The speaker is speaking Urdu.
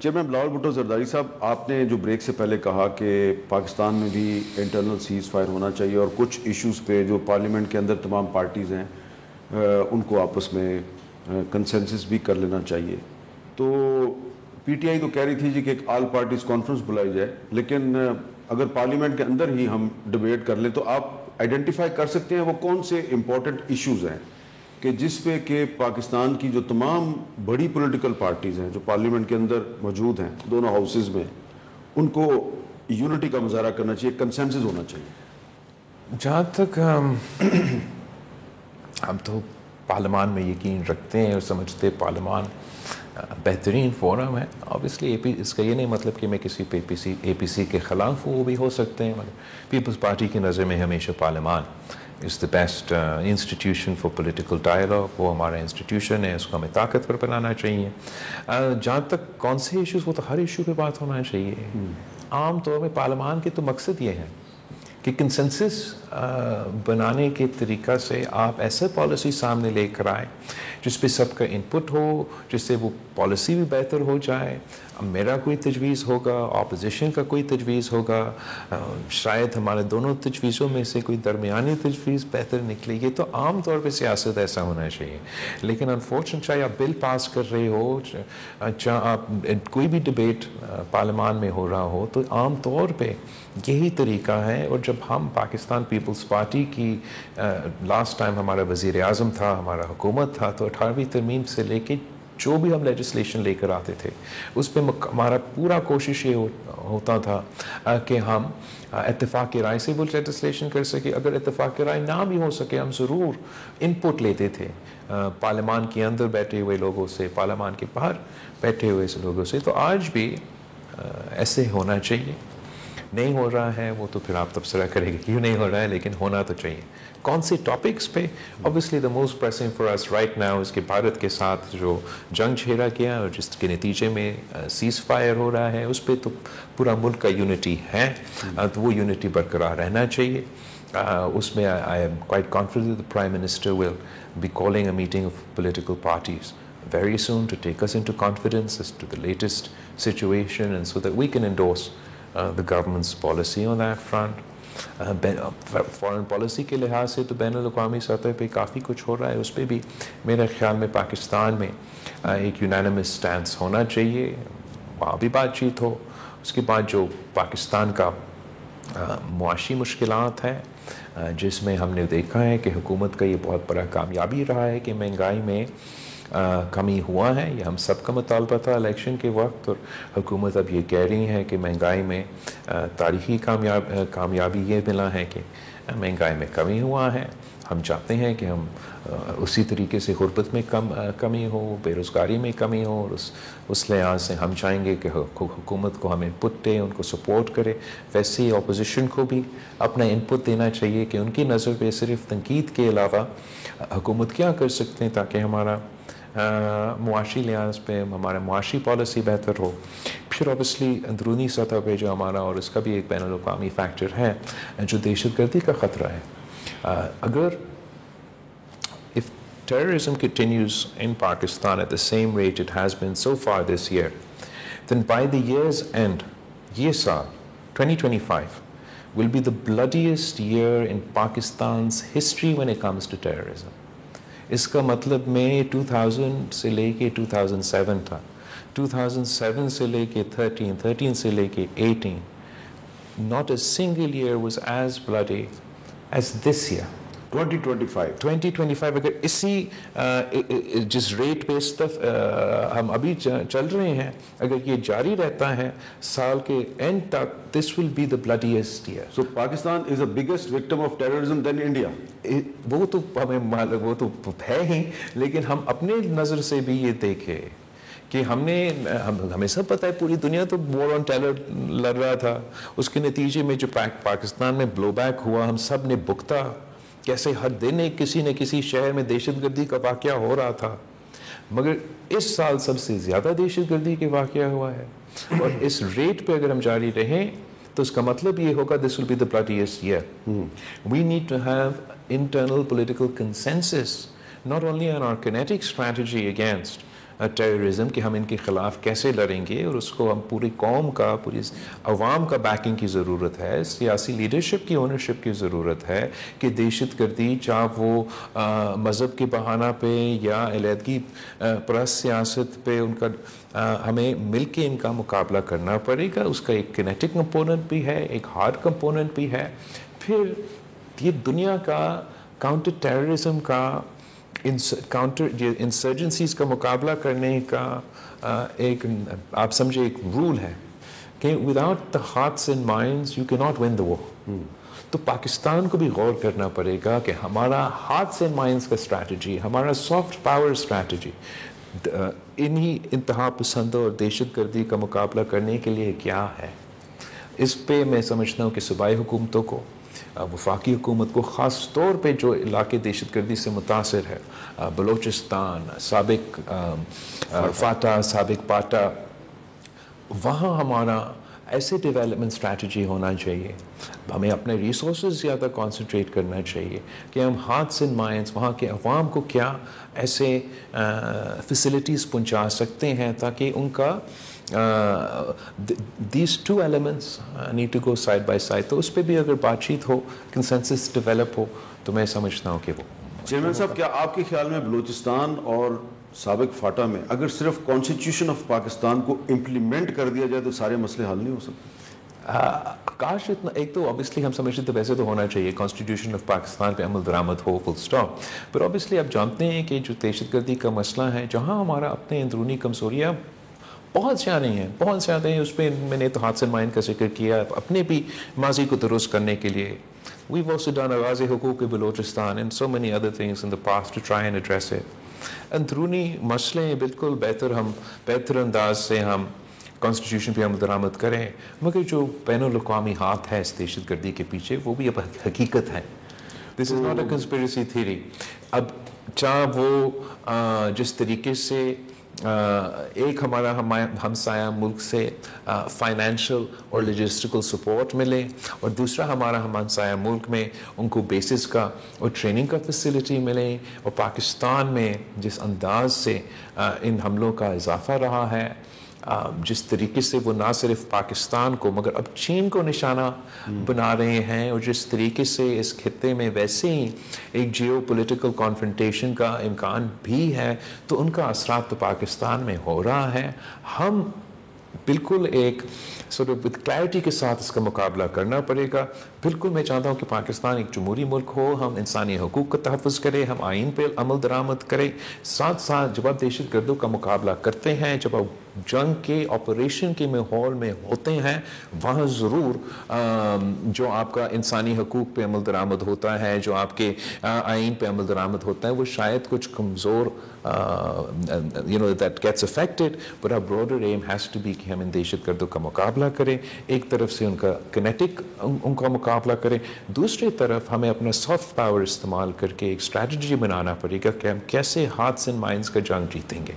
چیئرمین بلاول بھٹو زرداری صاحب، آپ نے جو بریک سے پہلے کہا کہ پاکستان میں بھی انٹرنل سیز فائر ہونا چاہیے اور کچھ ایشوز پہ جو پارلیمنٹ کے اندر تمام پارٹیز ہیں ان کو آپس میں کنسنسس بھی کر لینا چاہیے. تو پی ٹی آئی تو کہہ رہی تھی جی کہ ایک آل پارٹیز کانفرنس بلائی جائے، لیکن اگر پارلیمنٹ کے اندر ہی ہم ڈبیٹ کر لیں تو آپ آئیڈینٹیفائی کر سکتے ہیں وہ کون سے امپورٹنٹ ایشوز ہیں کہ جس پہ کہ پاکستان کی جو تمام بڑی پولیٹیکل پارٹیز ہیں جو پارلیمنٹ کے اندر موجود ہیں دونوں ہاؤسز میں، ان کو یونٹی کا مظاہرہ کرنا چاہیے، کنسنسس ہونا چاہیے؟ جہاں تک ہم تو پارلیمان میں یقین رکھتے ہیں اور سمجھتے پارلیمان بہترین فورم ہے. آبویسلی اس کا یہ نہیں مطلب کہ میں کسی اے پی سی کے خلاف ہوں، وہ بھی ہو سکتے ہیں. پیپلز پارٹی کی نظر میں ہمیشہ پارلیمان is the best institution for political dialogue. وہ ہمارا انسٹیٹیوشن ہے، اس کو ہمیں طاقتور بنانا چاہیے. جہاں تک کون سے ایشوز، وہ تو ہر ایشو پہ بات ہونا چاہیے. عام طور میں پارلیمان کے تو مقصد یہ ہے کہ کنسنسس بنانے کے طریقہ سے آپ ایسے پالیسی سامنے لے کر آئیں جس پہ سب کا انپٹ ہو، جس سے وہ پالیسی بھی بہتر ہو جائے. میرا کوئی تجویز ہوگا، اپوزیشن کا کوئی تجویز ہوگا، شاید ہمارے دونوں تجویزوں میں سے کوئی درمیانی تجویز بہتر نکلے. یہ تو عام طور پہ سیاست ایسا ہونا چاہیے. لیکن انفارچونیٹ چاہے آپ بل پاس کر رہے ہو، چاہے آپ کوئی بھی ڈبیٹ پارلیمان میں ہو رہا ہو، تو عام طور پہ یہی طریقہ ہے. اور جب ہم پاکستان پیپلز پارٹی کی لاسٹ ٹائم ہمارا وزیر اعظم تھا، ہمارا حکومت تھا، تو 18ویں ترمیم سے لے کے جو بھی ہم لیجسلیشن لے کر آتے تھے اس پہ ہمارا پورا کوشش یہ ہوتا تھا کہ ہم اتفاق رائے سے وہ لیجسلیشن کر سکے. اگر اتفاق رائے نہ بھی ہو سکے، ہم ضرور انپٹ لیتے تھے پارلیمان کے اندر بیٹھے ہوئے لوگوں سے، پارلیمان کے باہر بیٹھے ہوئے لوگوں سے. تو آج بھی ایسے ہونا چاہیے. نہیں ہو رہا ہے وہ تو پھر آپ تبصرہ کریں گے کیوں نہیں ہو رہا ہے، لیکن ہونا تو چاہیے. کون سے ٹاپکس پہ؟ obviously the most pressing for us right now اس کے بھارت کے ساتھ جو جنگ چھیڑا گیا اور جس کے نتیجے میں سیز فائر ہو رہا ہے، اس پہ تو پورا ملک کا یونٹی ہے، تو وہ یونٹی برقرار رہنا چاہیے. اس میں I am quite confident the Prime Minister will be calling a meeting of political parties very soon to take us into confidence as to the latest situation and so that we can endorse the government's policy on that front. Foreign policy کے لحاظ سے تو بین الاقوامی سطح پہ کافی کچھ ہو رہا ہے. اس پہ بھی میرے خیال میں پاکستان میں ایک یونانیمس سٹینس ہونا چاہیے، وہاں بھی بات چیت ہو. اس کے بعد جو پاکستان کا معاشی مشکلات ہیں، جس میں ہم نے دیکھا ہے کہ حکومت کا یہ بہت بڑا کامیابی رہا ہے کہ مہنگائی میں کمی ہوا ہے. یہ ہم سب کا مطالبہ تھا الیکشن کے وقت، اور حکومت اب یہ کہہ رہی ہے کہ مہنگائی میں تاریخی کامیابی یہ ملا ہے کہ مہنگائی میں کمی ہوا ہے. ہم چاہتے ہیں کہ ہم اسی طریقے سے غربت میں کمی ہو، بے روزگاری میں کمی ہو، اور اس لحاظ سے ہم چاہیں گے کہ حکومت کو ہم انپٹ دیں، ان کو سپورٹ کرے. ویسے ہی اپوزیشن کو بھی اپنا انپٹ دینا چاہیے کہ ان کی نظر پہ صرف تنقید کے علاوہ حکومت کیا کر سکتے ہیں تاکہ ہمارا معاشی لحاظ پہ ہمارا معاشی پالیسی بہتر ہو. پھر اوبیسلی اندرونی سطح پہ جو ہمارا، اور اس کا بھی ایک بین الاقوامی فیکٹر ہے، جو دہشت گردی کا خطرہ ہے. اگر if terrorism continues in Pakistan at the same rate it has been so far this year, then by the year's end, یہ سال 2025 will be the bloodiest year in Pakistan's history when it comes to terrorism. اس کا مطلب میں 2000 سے لے کے 2007 تھا، 2007 سے لے کے 13 سے لے کے 18, not a single year was as bloody as this year. 2025 اگر اسی جس ریٹ پہ ہم ابھی چل رہے ہیں، اگر یہ جاری رہتا ہے سال کے اینڈ تک، this will be the bloodiest year. So Pakistan is the biggest victim of terrorism than India. وہ تو ہمیں وہ تو ہے ہی، لیکن ہم اپنے نظر سے بھی یہ دیکھیں کہ ہمیں سب پتہ ہے پوری دنیا تو وار آن ٹیرر لڑ رہا تھا. اس کے نتیجے میں جو پاکستان میں بلو بیک ہوا، ہم سب نے بھگتا. کیسے ہر دن کسی نہ کسی شہر میں دہشت گردی کا واقعہ ہو رہا تھا، مگر اس سال سب سے زیادہ دہشت گردی کے واقعہ ہوا ہے. اور اس ریٹ پہ اگر ہم جاری رہیں تو اس کا مطلب یہ ہوگا this will be the bloodiest year. We need to have internal political consensus not only on our kinetic strategy against terrorism کہ ہم ان کے خلاف کیسے لڑیں گے، اور اس کو ہم پوری قوم کا، پوری عوام کا بیکنگ کی ضرورت ہے، سیاسی لیڈرشپ کی اونرشپ کی ضرورت ہے کہ دہشت گردی چاہے وہ مذہب کے بہانہ پہ یا علیحدگی پرست سیاست پہ، ان کا ہمیں مل کے ان کا مقابلہ کرنا پڑے گا۔ اس کا ایک کینیٹک کمپوننٹ بھی ہے، ایک ہارڈ کمپوننٹ بھی ہے۔ پھر یہ دنیا کا کاؤنٹر ٹیررزم کا، کاؤنٹر انسرجنسیز کا مقابلہ کرنے کا ایک آپ سمجھے ایک رول ہے کہ without the hearts and minds you کی ناٹ ون دا وار۔ تو پاکستان کو بھی غور کرنا پڑے گا کہ ہمارا ہارٹس اینڈ مائنڈس کا اسٹریٹجی، ہمارا سافٹ پاور اسٹریٹجی انہی انتہا پسندوں اور دہشت گردی کا مقابلہ کرنے کے لیے کیا ہے۔ اس پہ میں سمجھتا ہوں کہ صوبائی حکومتوں کو، وفاقی حکومت کو، خاص طور پہ جو علاقے دہشت گردی سے متاثر ہے، بلوچستان، سابق فاٹا، سابق پاٹا، وہاں ہمارا ایسے ڈیولپمنٹ اسٹریٹجی ہونا چاہیے، ہمیں اپنے ریسورسز زیادہ کانسنٹریٹ کرنا چاہیے کہ ہم ہارٹس اینڈ مائنڈس وہاں کے عوام کو کیا ایسے فیسلٹیز پہنچا سکتے ہیں تاکہ ان کا these two elements need to go side by side۔ تو اس پہ بھی اگر بات چیت ہو، کنسنسس ڈیولپ ہو، تو میں سمجھتا ہوں کہ وہ چیئرمین صاحب، کیا آپ کے خیال میں بلوچستان اور سابق فاٹا میں اگر صرف کانسٹیٹیوشن آف پاکستان کو امپلیمنٹ کر دیا جائے تو سارے مسئلے حل نہیں ہو سکتے؟ کاش اتنا، ایک تو obviously ہم سمجھتے تو ویسے تو ہونا چاہیے کانسٹیٹیوشن آف پاکستان پہ عمل درآمد ہو، فل اسٹاپ، پر obviously آپ جانتے ہیں کہ جو دہشت گردی کا مسئلہ ہے، جہاں ہمارا اپنے اندرونی کمزوریاں بہت زیادہ ہیں، بہت زیادہ ہیں، اس پہ میں نے تو ہاتھ سے مائنڈ کا ذکر کیا، اپنے بھی ماضی کو درست کرنے کے لیے we've also done آغاز حقوق Balochistan and so many other things in the past to try and address it۔ اندرونی مسئلے بالکل بہتر انداز سے ہم کانسٹیٹیوشن پہ عمل درآمد کریں، مگر جو بین الاقوامی ہاتھ ہے اس دہشت گردی کے پیچھے وہ بھی اب حقیقت ہے۔ This is not a conspiracy theory۔ اب چاہے وہ جس طریقے سے ایک ہمارا ہمسایہ ملک سے فائنینشیل اور لاجسٹیکل سپورٹ ملے، اور دوسرا ہمارا ہمسایہ ملک میں ان کو بیسز کا اور ٹریننگ کا فیسلٹی ملے، اور پاکستان میں جس انداز سے ان حملوں کا اضافہ رہا ہے، جس طریقے سے وہ نہ صرف پاکستان کو مگر اب چین کو نشانہ بنا رہے ہیں، اور جس طریقے سے اس خطے میں ویسے ہی ایک جیو پولیٹیکل کانفرنٹیشن کا امکان بھی ہے، تو ان کا اثرات تو پاکستان میں ہو رہا ہے۔ ہم بالکل ایک sort of with clarity کے ساتھ اس کا مقابلہ کرنا پڑے گا۔ بالکل میں چاہتا ہوں کہ پاکستان ایک جمہوری ملک ہو، ہم انسانی حقوق کا تحفظ کریں، ہم آئین پہ عمل درآمد کریں، ساتھ ساتھ جب آپ دہشت گردوں کا مقابلہ کرتے ہیں، جب آپ جنگ کے آپریشن کے ماحول میں ہوتے ہیں، وہاں ضرور جو آپ کا انسانی حقوق پہ عمل درآمد ہوتا ہے، جو آپ کے آئین پہ عمل درآمد ہوتا ہے، وہ شاید کچھ کمزور that gets affected, but our broader aim has to be کہ ہم ان دہشت گردوں کا مقابلہ کریں، ایک طرف سے ان کا کنیٹک ان کا مقابلہ کریں، دوسری طرف ہمیں اپنا سافٹ پاور استعمال کر کے ایک اسٹریٹجی بنانا پڑے گا کہ ہم کیسے ہارٹس اینڈ مائنڈس کا جنگ جیتیں گے۔